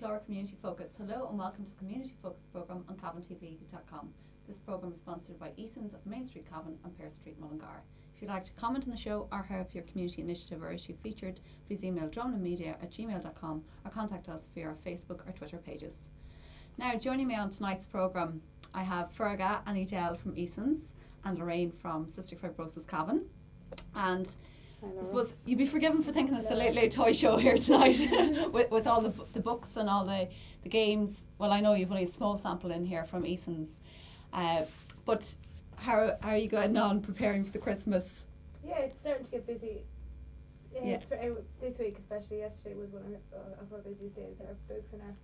Laura Community Focus. Hello and welcome to the Community Focus programme on CavanTV.com. This programme is sponsored by Eason's of Main Street Cavan and Pearse Street Mullingar. If you'd like to comment on the show or have your community initiative or issue featured, please email droneandmedia@gmail.com or contact us via our Facebook or Twitter pages. Now, joining me on tonight's programme, I have Ferga and Edel from Eason's and Lorraine from Cystic Fibrosis Cavan. And I suppose you'd be forgiven for thinking it's the Late Toy Show here tonight with all the books and all the games. Well, I know you've only a small sample in here from Eason's, but how are you going on preparing for the Christmas? Yeah, it's starting to get busy. Yeah. This week, especially yesterday, was one of our busiest days. Our books and our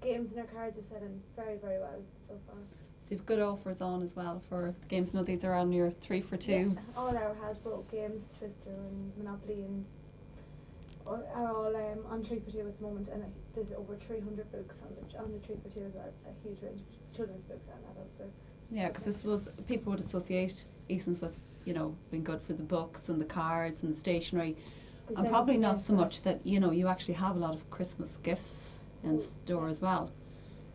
games and our cards are selling very, very well so far. So you've good offers on as well for the games. No, these are on your 3 for 2. Yeah, all our Hasbro games, Twister and Monopoly, and are all on 3 for 2 at the moment. And there's over 300 books on the 3 for 2 as well. A huge range of children's books and adults books. Yeah, because I suppose people would associate Eason's with, being good for the books and the cards and the stationery, and probably not so much that you actually have a lot of Christmas gifts in store as well.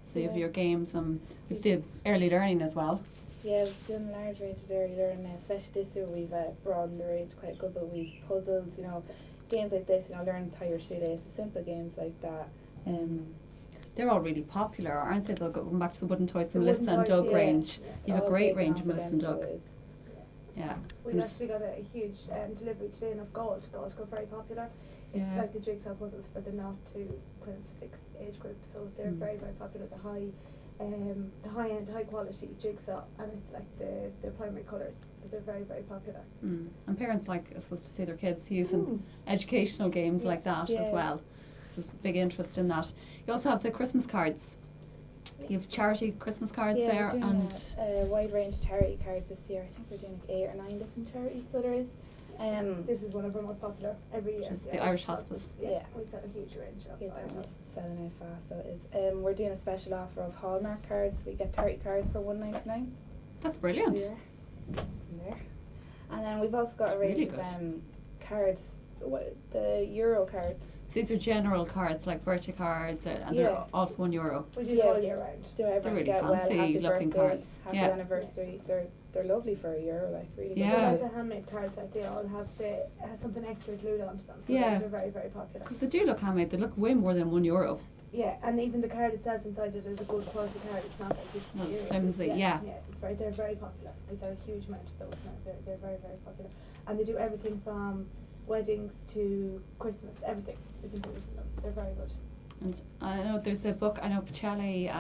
So you have your games and with the early learning as well. Yeah, we've done a large range of early learning, especially this year we've broadened the range quite good, but we've puzzles, games like this, learn to tie your shoelace, simple games like that. They're all really popular, aren't they? They'll go back to the wooden toys, the Melissa and Doug range. You have a great range of Melissa and Doug. Yeah. We've actually got a huge delivery today of gold. Gold got very popular. It's like the jigsaw puzzles for the 0 to kind of 6 age group, so they're very, very popular. The high end, high quality jigsaw, and it's like the primary colours, so they're very, very popular. And parents like, I suppose, to see their kids using educational games like that as well. There's big interest in that. You also have the Christmas cards. You have charity Christmas cards there, we're doing and a wide range of charity cards this year. I think we're doing 8 or 9 different charities, so there is. This is one of our most popular every year. Which is the Irish Hospice. Yeah, we've got a huge range of they're selling out fast, so it is. We're doing a special offer of Hallmark cards. We get 30 cards for $1.99. That's brilliant. There. And then we've also got a range of cards, the Euro cards. So these are general cards like birthday cards, and they're all for €1. We do all year round. They're really fancy looking cards. Happy anniversary. They're lovely for €1, like really good. Yeah. Like the handmade cards, like they all have something extra glued onto them. So they're very, very popular. Because they do look handmade. They look way more than €1. Yeah, and even the card itself inside it is a good quality card. It's not like it's flimsy. Yeah, they're very popular. They sell a huge amount of those now. They're very, very popular, and they do everything from weddings to Christmas. Everything is included in them. They're very good. And I know there's a book. I know Pacelli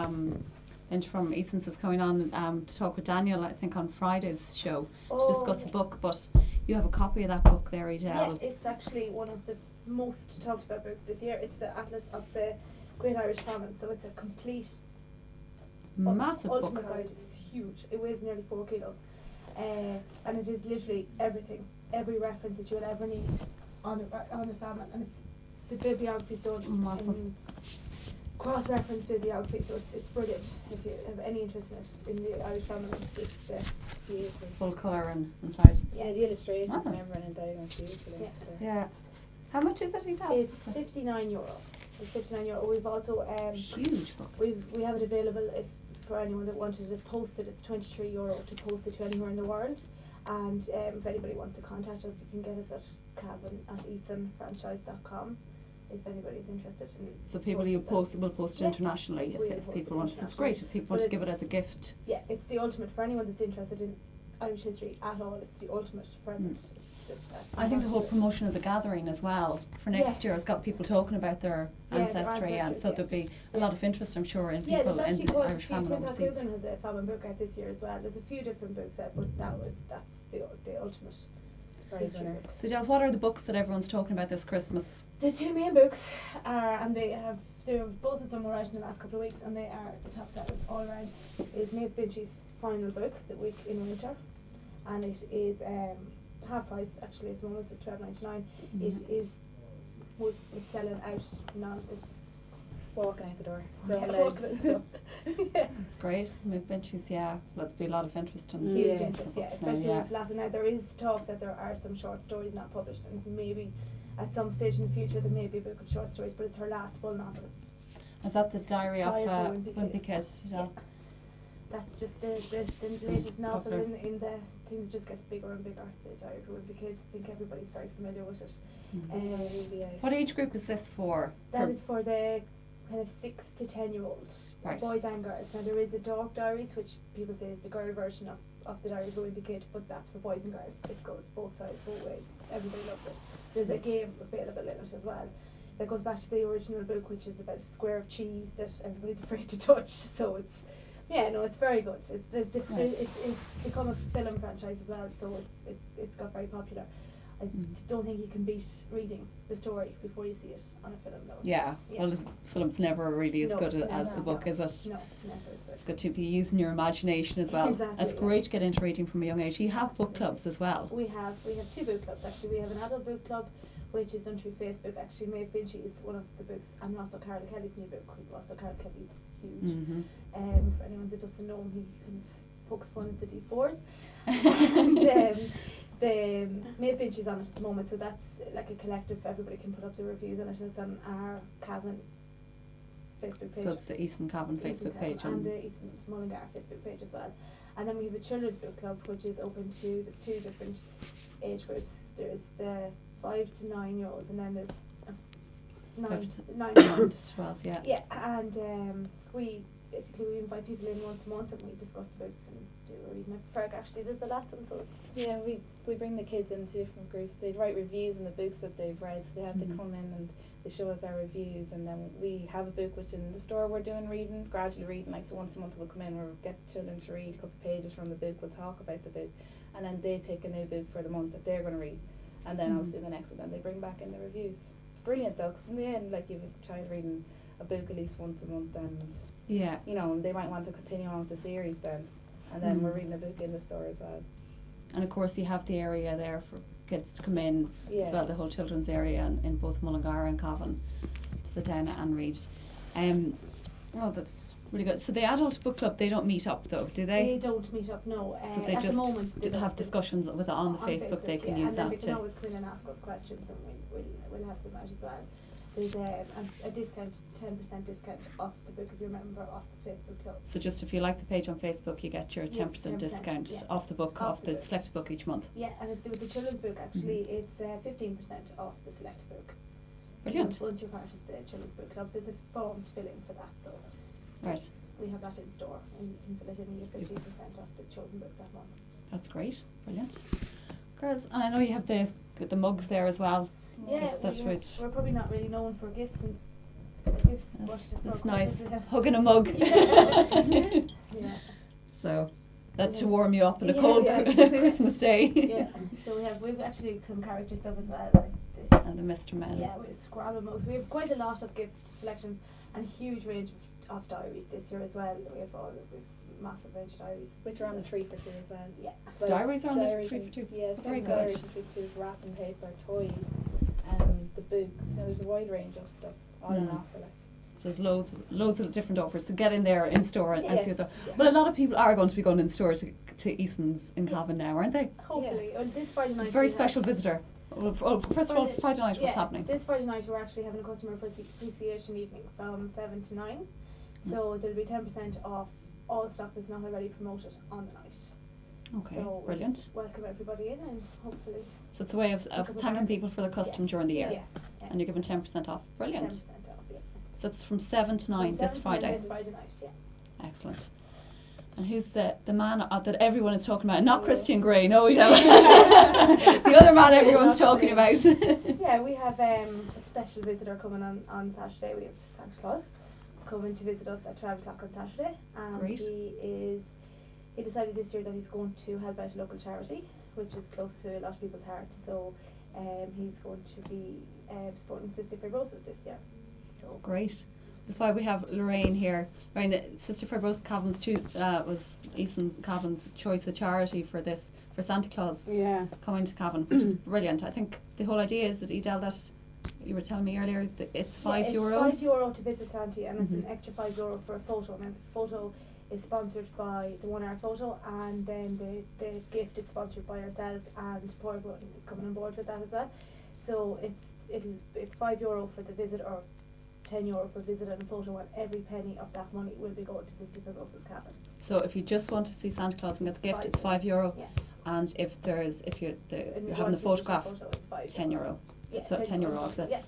Lynch from Eason's is coming on to talk with Daniel, I think, on Friday's show to discuss a book. But you have a copy of that book there, Edel. Yeah, it's actually one of the most talked about books this year. It's the Atlas of the Great Irish Famine. So it's a complete, massive ultimate book. guide. It's huge. It weighs nearly 4 kilos, and it is literally everything, every reference that you will ever need on the famine, and it's the bibliography is done in cross-reference bibliography, so it's brilliant. If you have any interest in the Irish famine, it's full colour and inside. Yeah, the illustrations and everyone in diagonal beautifully. Yeah. How much is it, Edel? It's €59. It's €59. We've also huge book. We have it available for anyone that wanted it posted. It's €23 to post it to anywhere in the world. And if anybody wants to contact us, you can get us at cavan@easonfranchise.com if anybody's interested in. So people will post internationally if people want. It's great if people want to give it as a gift. Yeah, it's the ultimate for anyone that's interested in Irish history at all. It's the ultimate present. I think the whole promotion of the gathering as well for next year has got people talking about their ancestry, and so there'll be a lot of interest, I'm sure, in people in the Irish famine overseas. Cavan has a famine book out this year as well. There's a few different books out, but that's the ultimate prize winner. So, Dale, what are the books that everyone's talking about this Christmas? The 2 main books are, and both of them were out in the last couple of weeks, and they are the top sellers all around. Is Maeve Binchy's final book, The Week in Winter, and it is half price actually at the moment. It's $12.99. It's selling out. It's walking out the door. Yeah. It's great. Maeve Binchy's, there'll be a lot of interest in huge interest, especially with Latin. Now there is talk that there are some short stories not published, and maybe at some stage in the future there may be a book of short stories, but it's her last full novel. Is that the Diary of Diary for Wimpy Kid? You know? Yeah. That's just the latest novel Popular. in the thing that just gets bigger and bigger. The Diary for Wimpy Kid. I think everybody's very familiar with it. What age group is this for? That is for the kind of 6 to 10-year-old Right. boys and girls. Now there is a Dog Diaries, which people say is the girl version of the Diary for Wimpy Kid, but that's for boys and girls. It goes both sides, both ways. Everybody loves it. There's a game available in it as well. That goes back to the original book, which is about a square of cheese that everybody's afraid to touch. So it's, it's very good. It's become a film franchise as well, so it's got very popular. I don't think you can beat reading the story before you see it on a film, though. Yeah. Well, the film's never really as good as the book, is it? No, never is It's good to be using your imagination as well. Exactly, It's great to get into reading from a young age. You have book clubs as well. We have 2 book clubs actually. We have an adult book club, which is done through Facebook. Actually, Maeve Binchy is one of the books, and also Carol Kelly's new book. Also, Carol Kelly's huge. For anyone that doesn't know him, he kind of pokes fun at the D4s. And the Maeve Binchy's on it at the moment, so that's like a collective. Everybody can put up the reviews on it. It's on our Cavan Facebook page. So it's the Eason Cavan Facebook page. And the Eason Mullingar Facebook page as well. And then we have a children's book club, which is open to, there's 2 different age groups. There's the 5 to 9-year-olds, and then there's 9 to 12, yeah. Yeah, and we invite people in once a month, and we discuss the books and do a reading. Ferg actually did the last one, so Yeah, we bring the kids into different groups. They write reviews on the books that they've read, so they have to come in and they show us our reviews, and then we have a book which in the store we're doing gradually reading, like so once a month we'll come in, we'll get children to read a couple of pages from the book, we'll talk about the book, and then they pick a new book for the month that they're going to read, and then obviously the next one then they bring back in the reviews. It's brilliant though, because in the end, like, you have a child reading a book at least once a month, and you know, they might want to continue on with the series then, and then we're reading a book in the store as well. And of course you have the area there for kids to come in as well, the whole children's area in both Mullingar and Cavan, to sit down and read. That's really good. So the adult book club, they don't meet up though, do they? They don't meet up, no. So they at just the moment they have discussions with it on the Facebook. They can use and that then they can to. always come in and ask us questions, and we'll have them out as well. There's a discount, 10% discount off the book if you're a member of the Facebook club. So just if you like the page on Facebook, you get your 10% discount off the book, off the selected book each month. Yeah, and with the children's book actually, it's 15% off the selected book. Brilliant. Once you're part of the children's book club, there's a form to fill in for that, so right. we have that in store, and you can fill it in and you get 15% off the chosen book that month. That's great, brilliant. Girls, and I know you have the mugs there as well. Yeah, we're probably not really known for gifts and that's nice. Hugging a mug. Yeah. So that to warm you up on a cold Christmas day. Yeah. So we've actually some character stuff as well, like this. And the Mr. Men. Yeah, with Scrabble mugs. We have quite a lot of gift selections and a huge range of diaries this year as well. We have massive range of diaries, which are on the 3 for 2 as well. Yeah. So diaries are on the 3 for 2. Yes, very good. Diaries for 2, wrapping paper, toys, the books. So there's a wide range of stuff all on offer. Like. So there's loads of different offers. So get in there in store and see what they're. Yeah. But a lot of people are going to be going in store to Eason's in Cavan now, aren't they? Hopefully. Well, this Friday night. Very special visitor. Well, first of all, Friday night, what's happening? This Friday night we're actually having a customer appreciation evening from 7 to 9. So there'll be 10% off all stock that's not already promoted on the night. Okay, so brilliant. Welcome everybody in, and hopefully. So it's a way of thanking people for the custom during the year. Yes. Yeah. And you're giving 10% off. Brilliant. 10% off, yeah. So it's from 7 to 9 this Friday. This Friday night, yeah. Excellent. And who's the man that everyone is talking about? Not Christian Grey, no, we don't. The other man everyone's talking about. Yeah, we have a special visitor coming on Saturday. We have Santa Claus coming to visit us at 12 o'clock on Saturday. And great. He decided this year that he's going to help out a local charity, which is close to a lot of people's hearts. So he's going to be supporting cystic fibrosis this year. So great. That's why we have Lorraine here. Lorraine, the Cystic Fibrosis Cavan's was Eason Cavan's choice of charity for Santa Claus coming to Cavan, which is brilliant. I think the whole idea is that Edel, that you were telling me earlier, that it's €5. It's €5 to visit Santa, and it's an extra €5 for a photo. And the photo is sponsored by the 1 Hour Photo, and then the gift is sponsored by ourselves, and Portable is coming on board with that as well. So it's €5 for the visit, or €10 per visit and photo, and every penny of that money will be going to Cystic Fibrosis Cavan. So if you just want to see Santa Claus and get the gift, it's €5. Yeah. And if you're And having the want to photograph, photo, it's €5. €10. Yeah, So €10 off that. Yeah.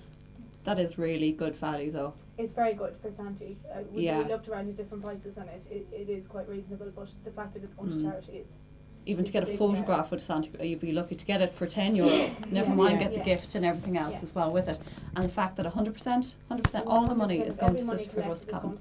That is really good value, though. It's very good for Santi. We Yeah. looked around at different prices and it is quite reasonable, but the fact that it's going to charity is... Even to get a Big photograph with Santa, you'd be lucky to get it for €10. Never mind get the gift and everything else Yeah. as well with it. And the fact that 100%, all the money is going to Cystic Fibrosis Cavan.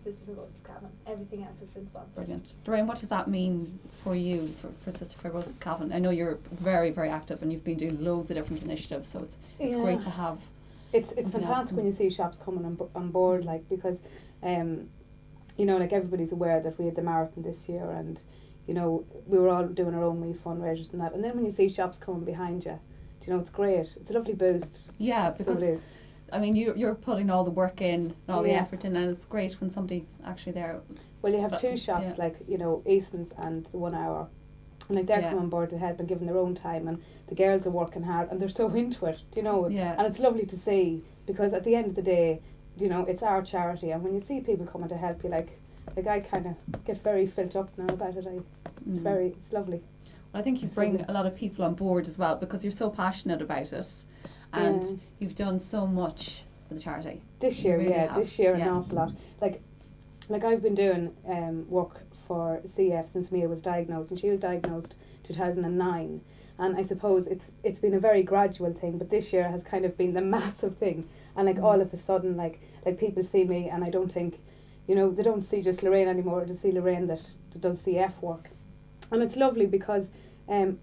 Everything else has been sponsored. Brilliant. Doreen, what does that mean for you, for Cystic Fibrosis Cavan? I know you're very, very active and you've been doing loads of different initiatives, so it's great to have. It's something else fantastic when you see shops coming on board, like, because, you know, like everybody's aware that we had the marathon this year, and, you know, we were all doing our own wee fundraisers and that. And then when you see shops coming behind you, you know, it's great. It's a lovely boost. Yeah, So because it is. I mean, you're putting all the work in and all the Yeah. effort in, and it's great when somebody's actually there. Well, you have But- two shops, yeah. like, you know, Eason's and the 1 hour. And like they're Yeah. coming on board to help and giving their own time, and the girls are working hard and they're so into it, you know. Yeah. And it's lovely to see, because at the end of the day, you know, it's our charity, and when you see people coming to help you, like I kind of get very filled up now about it. It's lovely. I think you It's bring lovely. a lot of people on board as well, because you're so passionate about it, and Yeah. you've done so much for the charity. This You year, really yeah, have. this year Yeah. an awful lot. Like I've been doing work for CF since Mia was diagnosed, and she was diagnosed 2009. And I suppose it's been a very gradual thing, but this year has kind of been the massive thing. And like all of a sudden, like people see me, and I don't think, you know, they don't see just Lorraine anymore. They see Lorraine that does CF work, and it's lovely because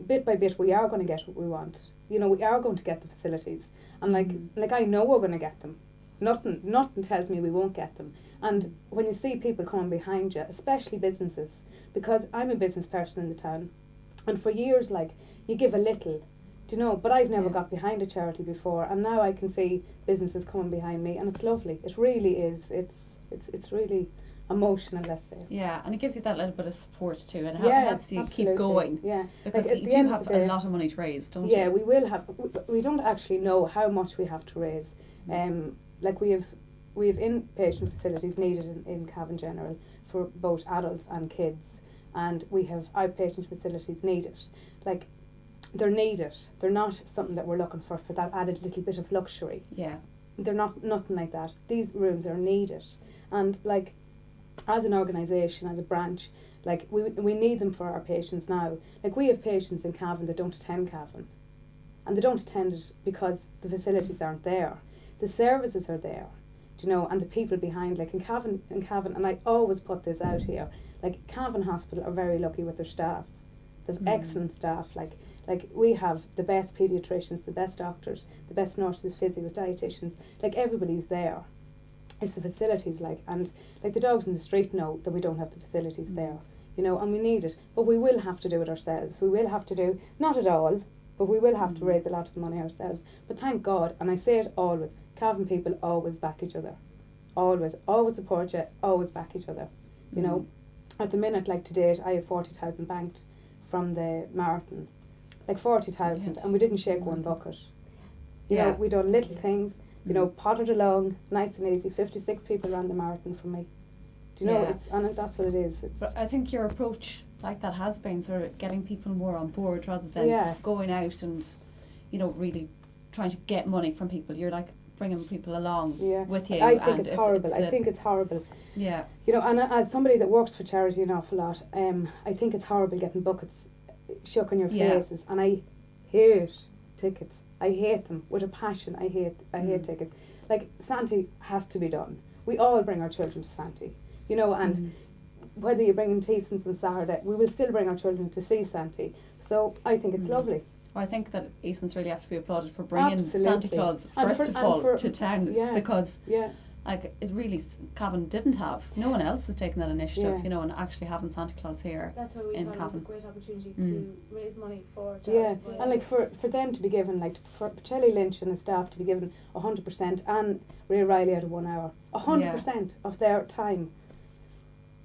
bit by bit we are going to get what we want. You know, we are going to get the facilities, and like I know we're going to get them. Nothing tells me we won't get them. And when you see people coming behind you, especially businesses, because I'm a business person in the town, and for years, like, you give a little, do you know, but I've never Yeah. got behind a charity before, and now I can see businesses coming behind me, and it's lovely. It really is. It's really emotional, let's say. Yeah, and it gives you that little bit of support too, and Yeah, helps you keep absolutely. going. Yeah, Because Like, at you the do end of have the a day- lot of money to raise, don't Yeah, you? we will have. We don't actually know how much we have to raise. Like we have inpatient facilities needed in Cavan General for both adults and kids, and we have outpatient facilities needed. Like, they're needed. They're not something that we're looking for that added little bit of luxury. Yeah. They're nothing like that. These rooms are needed, and like, as an organisation, as a branch, like we need them for our patients now. Like, we have patients in Cavan that don't attend Cavan, and they don't attend it because the facilities aren't there. The services are there, do you know, and the people behind. Like in Cavan, and I always put this out here. Like, Cavan Hospital are very lucky with their staff. They've excellent staff. Like we have the best paediatricians, the best doctors, the best nurses, physios, dietitians. Like, everybody's there. It's the facilities, and like the dogs in the street know that we don't have the facilities there, you know, and we need it. But we will have to do it ourselves. We will have to do, not at all, but we will have to raise a lot of the money ourselves. But thank God, and I say it always, Cavan people always back each other. Always support you, always back each other. You know, at the minute, like to date, I have 40,000 banked from the marathon. Like 40,000, Brilliant. and we didn't shake one bucket. You Yeah. know, we done little things, you know, potted along, nice and easy. 56 people ran the marathon for me. Do you know, Yeah. and that's what it is. But I think your approach like that has been sort of getting people more on board rather than Yeah. going out and, you know, really trying to get money from people. You're like bringing people along with you. I think and it's horrible. I think it's horrible. Yeah. You know, and as somebody that works for charity an awful lot, I think it's horrible getting buckets shook on your Yeah. faces, and I hate tickets. I hate them with a passion. I hate tickets. Like, Santi has to be done. We all bring our children to Santi, you know, and whether you bring them to Eason's on Saturday, we will still bring our children to see Santi. So I think it's lovely. Well, I think that Eason's really have to be applauded for bringing Santa Absolutely. Claus And first for- of all and for- to town yeah. because Yeah. like it really Cavan didn't have. No one else has taken that initiative, Yeah. you know, and actually having Santa Claus here. That's why we in thought it was Cavan. a great opportunity to raise money for charity. Yeah, and like for them to be given, like for Shelley Lynch and the staff to be given 100%, and Ray Riley out of 1 hour, 100% of their time.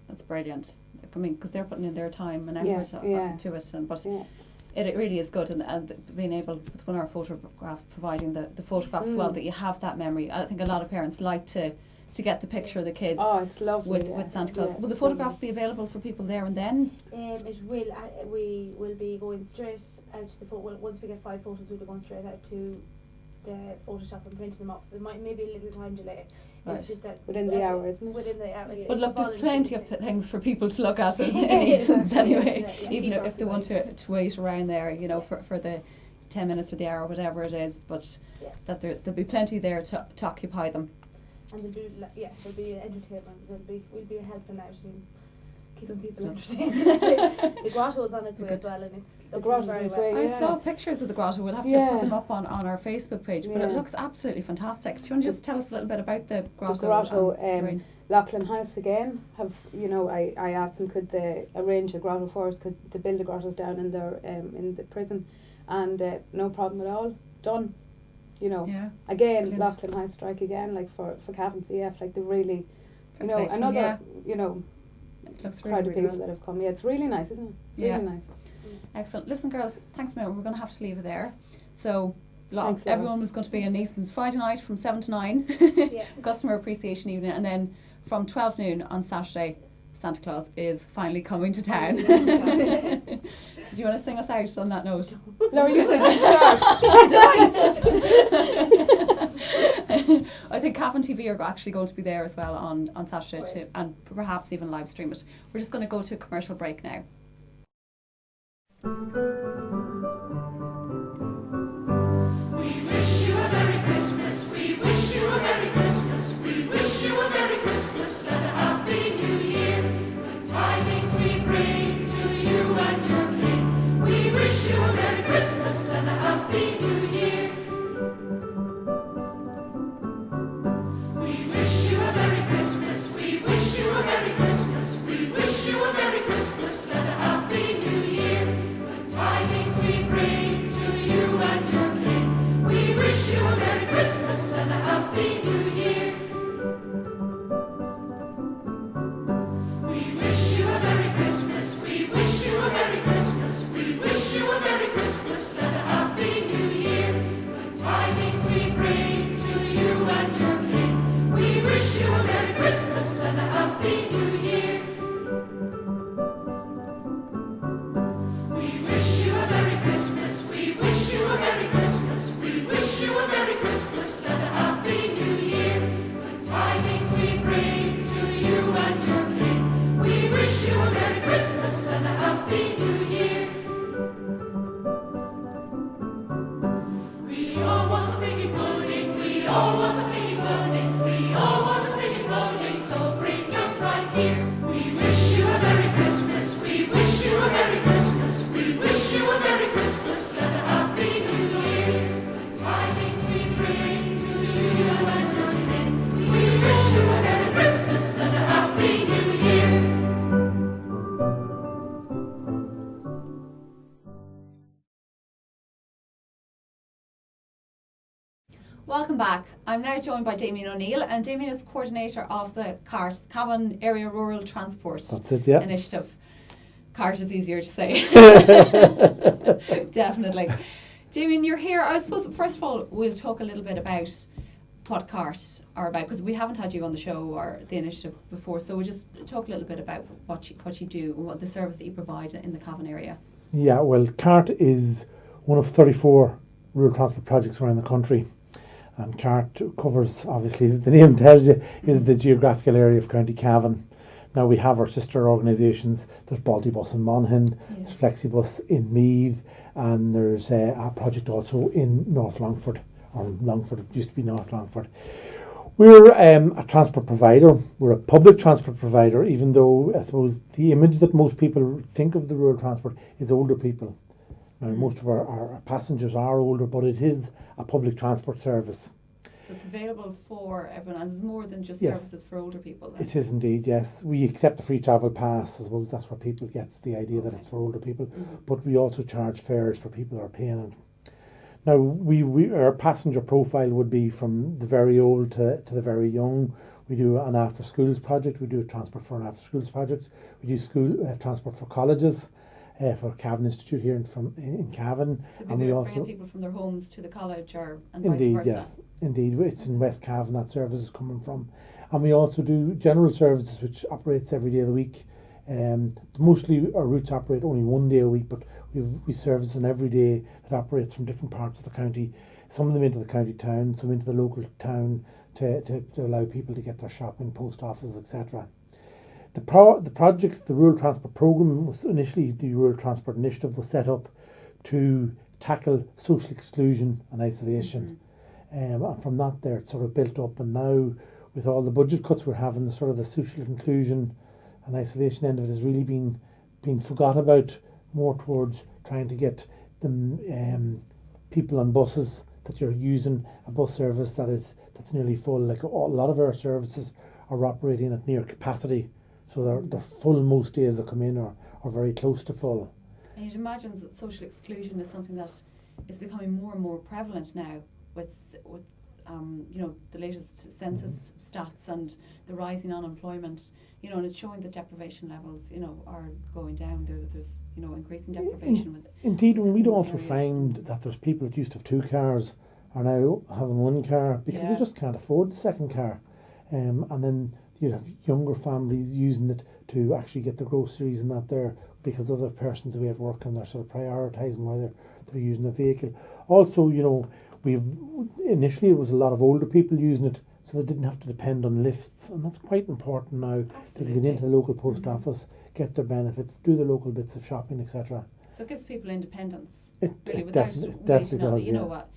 That's brilliant. Like, I mean, because they're putting in their time and Yeah, effort yeah. into it, and but Yeah. it really is good, and being able with 1 hour photograph, providing the photograph as well, that you have that memory. I think a lot of parents like to to get the picture of the kids Oh, it's lovely. with Santa Claus. Yeah, Will the it's photograph lovely. be available for people there and then? It will. We will be going straight out to the once we get 5 photos, we'll be going straight out to the Photoshop and printing them up. So there might maybe a little time delay. Right. It's just that Within the hour, isn't it? Within the hour. But look, there's plenty of things for people to look at in Yeah, Eason's exactly. anyway, Yeah, even keep if they want occupied. to wait around there, you know, for the 10 minutes or the hour, whatever it is, but Yeah. that there'll be plenty there to occupy them. And there'll be entertainment. We'll be helping out and keeping people Good. entertained. The grotto's on its way Good. as well, and it's The looking grotto's very on its well. way, I yeah. saw pictures of the grotto. We'll have to Yeah. put them up on our Facebook page, but it Yeah. looks absolutely fantastic. Do you want to just tell us a little bit about the grotto? The grotto, and Doreen? Lachlan House again have, I asked them could they arrange a grotto for us, could they build the grottos down in in the prison, and no problem at all, done. Yeah. Again, Brilliant. Lachlan House strike again, like for Cavan CF, like they really, Fair play to them, another, yeah. It looks crowd really, of really people good. that have come. Yeah, it's really nice, isn't it? Yeah. Really nice. Excellent. Listen, girls, thanks a million. We're going to have to leave it there. So, Thanks, Laura. everyone was going to be in Eason's Friday night from 7 to 9, Yeah. customer appreciation evening, and then from 12 noon on Saturday, Santa Claus is finally coming to town. So do you want to sing us out on that note? Laura, you said I think Cavan TV are actually going to be there as well on Saturday too, and perhaps even live stream it. We're just going to go to a commercial break now. We wish you a Merry Christmas, we wish you a Merry Christmas, we wish you a Merry Christmas and a Happy New Year. Good tidings we bring to you and your King. We wish you a Merry Christmas and a Happy New Year. We wish you a Merry Christmas, we wish you a Merry Christmas, we wish you a Merry Christmas and a Happy New Year. Good tidings we bring to you and your King. We wish you a Merry Christmas and a Happy New Year. We wish you a Merry Christmas, we wish you a Merry Christmas, we wish you a Merry Christmas and a Happy New Year. Good tidings we bring to you and your King. We wish you a Merry Christmas and a Happy New Year. We wish you a Merry Christmas, we wish you a Merry Christmas, we wish you a Merry Christmas and a Happy New Year. Good tidings we bring to you and your King. We wish you a Merry Christmas and a Happy New Year. We all want a figgy pudding, we all want a figgy pudding, we all want a figgy pudding, so bring some right here. We wish you a Merry Christmas, we wish you a Merry Christmas, we wish you a Merry Christmas and a Happy New Year. Good tidings we bring to you and your King. We wish you a Merry Christmas and a Happy New Year. Welcome back. I'm now joined by Damien O'Neill, and Damien is coordinator of the CART, Cavan Area Rural Transport That's it, yeah. initiative. CART is easier to say. Definitely. Damien, you're here. I suppose, first of all, we'll talk a little bit about what CART are about, because we haven't had you on the show or the initiative before, so we'll just talk a little bit about what you do and what the service that you provide in the Cavan area. Yeah, well, CART is one of 34 rural transport projects around the country. And CART covers, obviously, the name tells you, is the geographical area of County Cavan. Now we have our sister organisations. There's Baltybus in Monaghan, there's Flexibus in Meath, and there's a project also in North Longford, or Longford, it used to be North Longford. We're a transport provider. We're a public transport provider, even though I suppose the image that most people think of the rural transport is older people. Now, most of our passengers are older, but it is a public transport service. So it's available for everyone, and it's more than just Yes. services for older people then. It is indeed, yes. We accept the free travel pass. I suppose that's where people get the idea that Okay. it's for older people. But we also charge fares for people that are paying it. Now, we our passenger profile would be from the very old to the very young. We do an after schools project. We do a transport for an after schools project. We do school transport for colleges. For Cavan Institute here in Cavan. So And we people are also, bringing people from their homes to the college, or and vice indeed, versa. yes, indeed, it's in West Cavan that service is coming from. And we also do general services, which operates every day of the week. Mostly our routes operate only one day a week, but we service an every day that operates from different parts of the county. Some of them into the county town, some into the local town to allow people to get their shopping, post offices, etc. The projects, the Rural Transport Programme was initially, the Rural Transport Initiative was set up to tackle social exclusion and isolation. And from that there, it sort of built up, and now with all the budget cuts we're having, the sort of the social inclusion and isolation end of it is really being forgot about, more towards trying to get them people on buses, that you're using a bus service that's nearly full. Like a lot of our services are operating at near capacity, so they're full most days that come in, or very close to full. And you'd imagine that social exclusion is something that is becoming more and more prevalent now with the latest census stats and the rising unemployment, and it's showing that deprivation levels, are going down. There's increasing deprivation. Indeed, and we'd also find that there's people that used to have 2 cars are now having 1 car because they just can't afford the second car. And then you'd have younger families using it to actually get the groceries and that there, because other persons away at work, and they're sort of prioritising why they're using the vehicle. Also, initially it was a lot of older people using it, so they didn't have to depend on lifts, and that's quite important now. They can get into the local post office, get their benefits, do the local bits of shopping, etc. So it gives people independence. It without definitely does. You know what?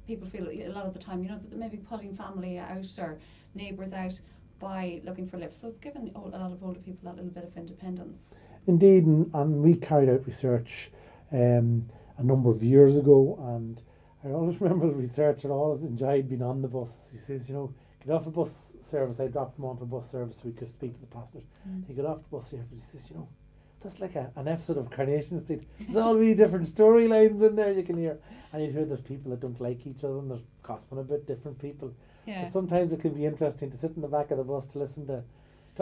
People feel a lot of the time, that they may be putting family out or neighbours out by looking for lifts. So it's given a lot of older people that little bit of independence. Indeed, and we carried out research a number of years ago, and I always remember the researcher always enjoyed being on the bus. He says, get off the bus service. I dropped him onto a bus service so we could speak to the passengers. He got off the bus here, but he says, that's like an episode of Carnation Street. There's all really different storylines in there you can hear. And you hear there's people that don't like each other, and they're gossiping about different people. Yeah. So sometimes it can be interesting to sit in the back of the bus to listen to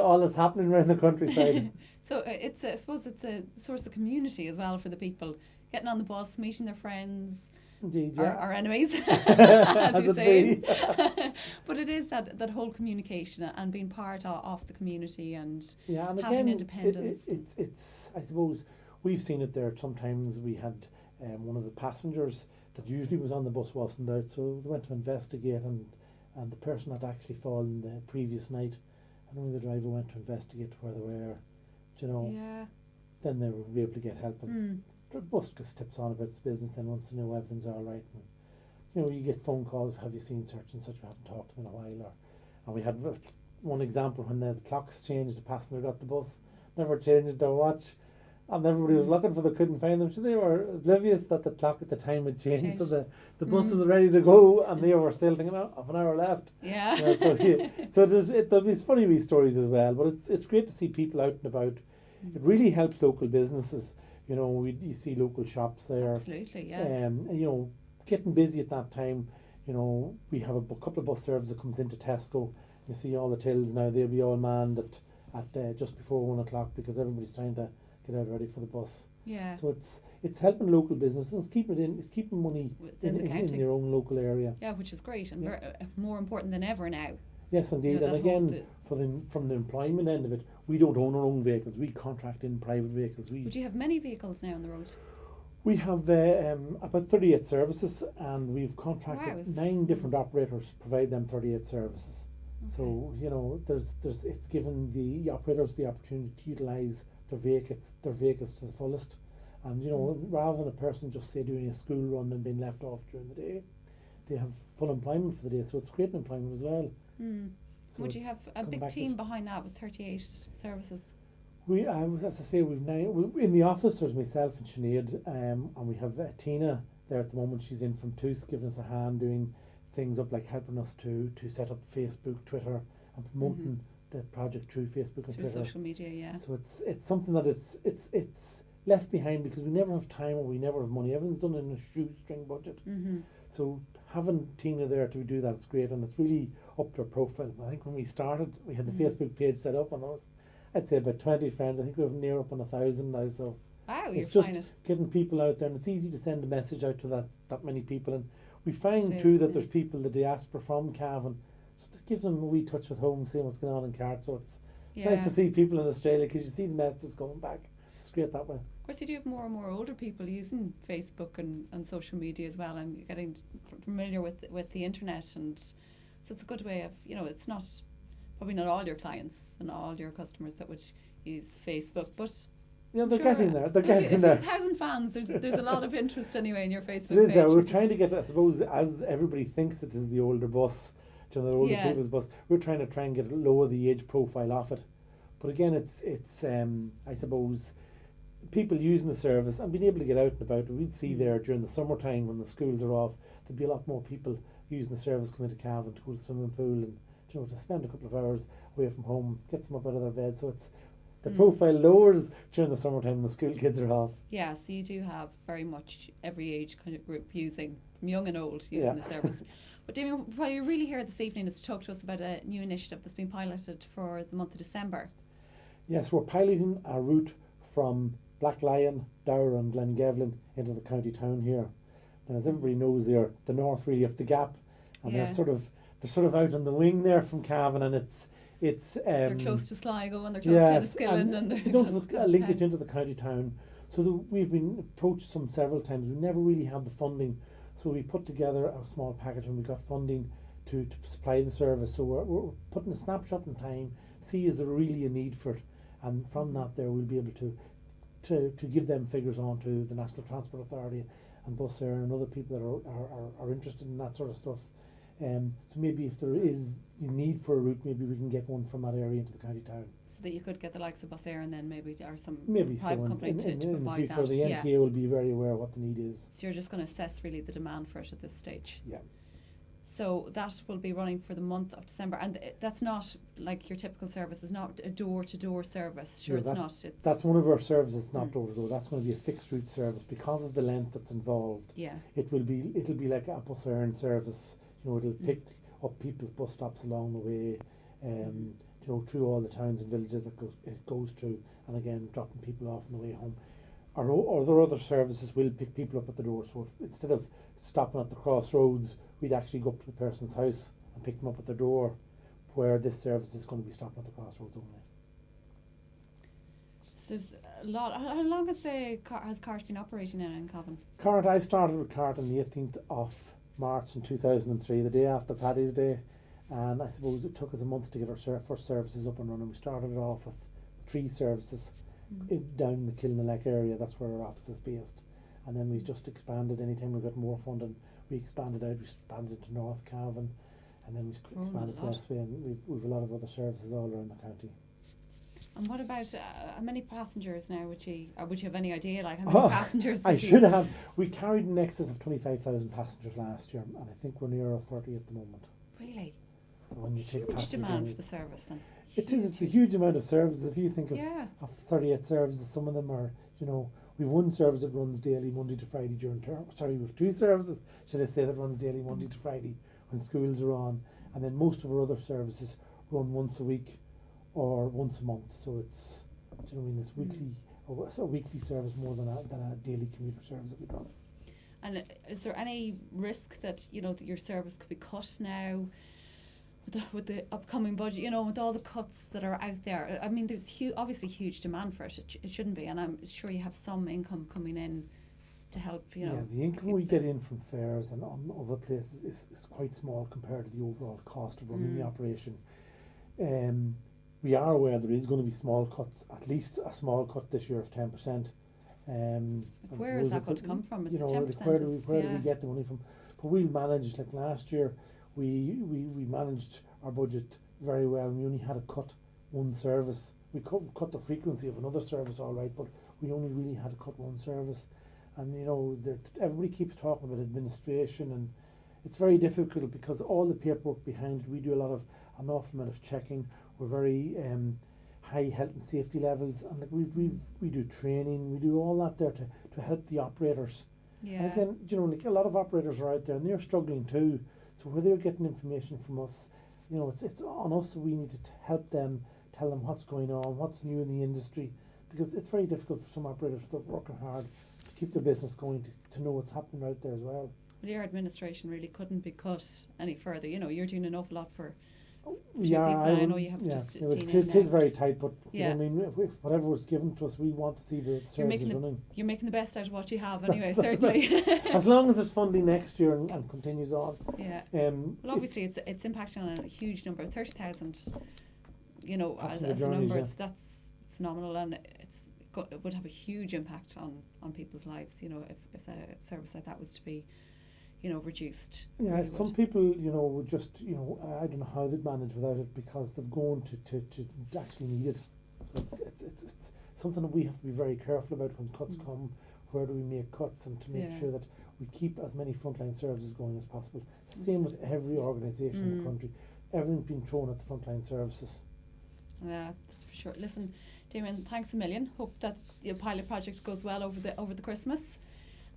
all that's happening around the countryside. So I suppose it's a source of community as well for the people, getting on the bus, meeting their friends. Indeed, our enemies, as you say. But it is that whole communication and being part of the community and and having again, independence. It's I suppose we've seen it there. Sometimes we had one of the passengers that usually was on the bus wasn't out, so they went to investigate, and the person had actually fallen the previous night, and only the driver went to investigate where they were. Then they were able to get help. The bus just tips on about its business, and wants to know everything's all right. And, you get phone calls, have you seen such and such, we haven't talked to them in a while. And we had one example when the clocks changed, the passenger got the bus, never changed their watch, and everybody was looking for them, couldn't find them. So they were oblivious that the clock at the time had changed. So the bus was ready to go, and they were still thinking, half an hour left. So there'll be funny wee stories as well, but it's great to see people out and about. It really helps local businesses. You see local shops there. Absolutely, yeah. Getting busy at that time. We have a couple of bus services that comes into Tesco. You see all the tills now; they'll be all manned at just before 1 o'clock, because everybody's trying to get out ready for the bus. Yeah. So it's helping local businesses. It's keeping money in their own local area. Yeah, which is great and very, more important than ever now. Yes, indeed. And again, from the employment end of it, we don't own our own vehicles. We contract in private vehicles. Would you have many vehicles now on the road? We have about 38 services, and we've contracted 9 different operators to provide them 38 services. Okay. So it's given the operators the opportunity to utilise their vehicles to the fullest, and rather than a person just say doing a school run and being left off during the day, they have full employment for the day. So it's great employment as well. So would you have a big team behind that with 38 services? We, as I say, we've 9. In the office, there's myself and Sinead, and we have Tina there at the moment. She's in from Toos, giving us a hand, doing things up like helping us to set up Facebook, Twitter, and promoting the project through Facebook and Twitter. Social media, yeah. So it's something that it's left behind because we never have time or we never have money. Everything's done in a shoestring budget. So having Tina there to do that is great, and it's really up to her profile. I think when we started, we had the Facebook page set up, and I'd say about 20 friends. I think we're near up on 1,000 now. So it's just getting people out there, and it's easy to send a message out to that many people. And we find too that there's people in the diaspora from Cavan just it gives them a wee touch with home, seeing what's going on in CART. So it's Yeah. nice to see people in Australia because you see the messages going back. It's great that way. Of course, you do have more and more older people using Facebook and social media as well, and getting familiar with the internet, and so it's a good way of, you know, it's not probably not all your clients and all your customers that would use Facebook, but Yeah, they're sure, getting there. They're if you getting have there. 1,000 fans, there's a lot of interest anyway in your Facebook There is, page. we're which trying is- to get, I suppose, as everybody thinks it is the older bus, you know, the older Yeah. people's bus, we're trying to get lower the age profile of it. But again, it's I suppose, people using the service and being able to get out and about. We'd see there during the summertime when the schools are off, there'd be a lot more people using the service coming into Cavan to go to the swimming pool and, you know, to spend a couple of hours away from home, gets them up out of their bed. So it's the profile lowers during the summertime when the school kids are off. Yeah, so you do have very much every age kind of group using, from young and old, using Yeah. the service. But Damien, why you're really here this evening is to talk to us about a new initiative that's been piloted for the month of December. Yes, we're piloting a route from Black Lion, Dowra and Glengevlin into the county town here. And as everybody knows, they're the north really of the gap, and Yeah. they're sort of out on the wing there from Cavan, and it's They're close to Sligo and they're close to Enniskillen and they're they don't close have to a linkage town. into the county town. So we've been approached several times. We never really have the funding, so we put together a small package and we got funding to supply the service. So we're putting a snapshot in time, see is there really a need for it, and from that there we'll be able to give them figures on to the National Transport Authority and Bus Air and other people that are interested in that sort of stuff. So maybe if there is a need for a route, maybe we can get one from that area into the county town. So that you could get the likes of Bus Air and then maybe or some Maybe private so company to in the provide future, that. the Yeah. NTA will be very aware of what the need is. So you're just going to assess really the demand for it at this stage. Yeah. So that will be running for the month of December, and that's not like your typical service. It's not a door-to-door service. Sure, No, it's that- not. It's That's one of our services, not door to door. That's going to be a fixed route service because of the length that's involved. yeah. It'll be like a bus earn service. You know, it'll pick up people at bus stops along the way, you know, through all the towns and villages that it goes through, and again dropping people off on the way home. Our other services will pick people up at the door. So if, instead of stopping at the crossroads, we'd actually go up to the person's house and pick them up at the door, where this service is going to be stopping at the crossroads only. So there's a lot. How long has CART been operating in Cavan? CART, I started with CART on the 18th of March in 2003, the day after Paddy's Day, and I suppose it took us a month to get our first services up and running. We started off with 3 services down in the Kilnalek area. That's where our office is based, and then we just expanded. Anytime we got more funding, we expanded out. We expanded into North Cavan, and then we Grown a expanded lot. West Way, and we've a lot of other services all around the county. And what about how many passengers now? Would you have any idea? Like how many passengers? I would you- should have. We carried in excess of 25,000 passengers last year, and I think we're near 30 at the moment. Really So when you take a huge passenger demand down, for the service. Then it's a huge amount of services. If you think of, Yeah. of 38 services, some of them are, you know, we've one service that runs daily Monday to Friday during term. Sorry, we've 2 services, should I say, that runs daily Monday to Friday when schools are on, and then most of our other services run once a week or once a month. So it's, do you know what I mean, it's weekly, or it's a weekly service more than a daily commuter service that we run. And is there any risk that, you know, that your service could be cut now with the upcoming budget? You know, with all the cuts that are out there. I mean, there's obviously huge demand for it. It shouldn't be, and I'm sure you have some income coming in to help. You know, Yeah, the income keep we the- get in from fares and on other places is quite small compared to the overall cost of running the operation. We are aware there is going to be small cuts, at least a small cut this year of 10%. And Where is that going to come from? It's you know, 10% where is- do we yeah. get the money from? But we'll manage. Like last year, we managed our budget very well. We only had to cut one service. We cut the frequency of another service, all right, but we only really had to cut one service. And you know, everybody keeps talking about administration, and it's very difficult because all the paperwork behind it. We do an awful amount of checking. We're very high health and safety levels, and like we do training. We do all that there to help the operators. Yeah. And again, you know, like a lot of operators are out there and they're struggling too. So where they're getting information from us, you know, it's on us. We need to help them, tell them what's going on, what's new in the industry, because it's very difficult for some operators that are working hard to keep their business going to know what's happening out there as well. Well, your administration really couldn't be cut any further. You know, you're doing an awful lot for Yeah, people. I know you have yeah, just a it teen in is there, very but tight, but yeah. I mean, whatever was given to us, we want to see the services running. You're making the best out of what you have anyway, That's certainly. as long as there's funding next year and continues on. Yeah. Well, obviously it's impacting on a huge number, 30,000. You know, as the the journeys, numbers, that's phenomenal, and it would have a huge impact on people's lives. You know, if a service like that was to be, you know, reduced. Yeah, really some would. people, you know, would just, you know, I don't know how they'd manage without it because they've gone to actually need it. So it's something that we have to be very careful about when cuts come. Where do we make cuts, and to make sure that we keep as many frontline services going as possible. Same with every organisation in the country. Everything's being thrown at the frontline services. Yeah, that's for sure. Listen, Damien, thanks a million. Hope that your pilot project goes well over the Christmas,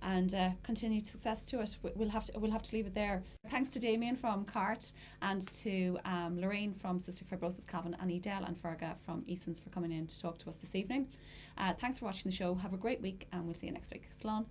and continued success to it. We'll have to leave it there. Thanks to Damien from CART, and to Lorraine from Cystic Fibrosis Cavan, and Edel and Ferga from Eason's for coming in to talk to us this evening. Thanks for watching the show. Have a great week, and we'll see you next week. Slán.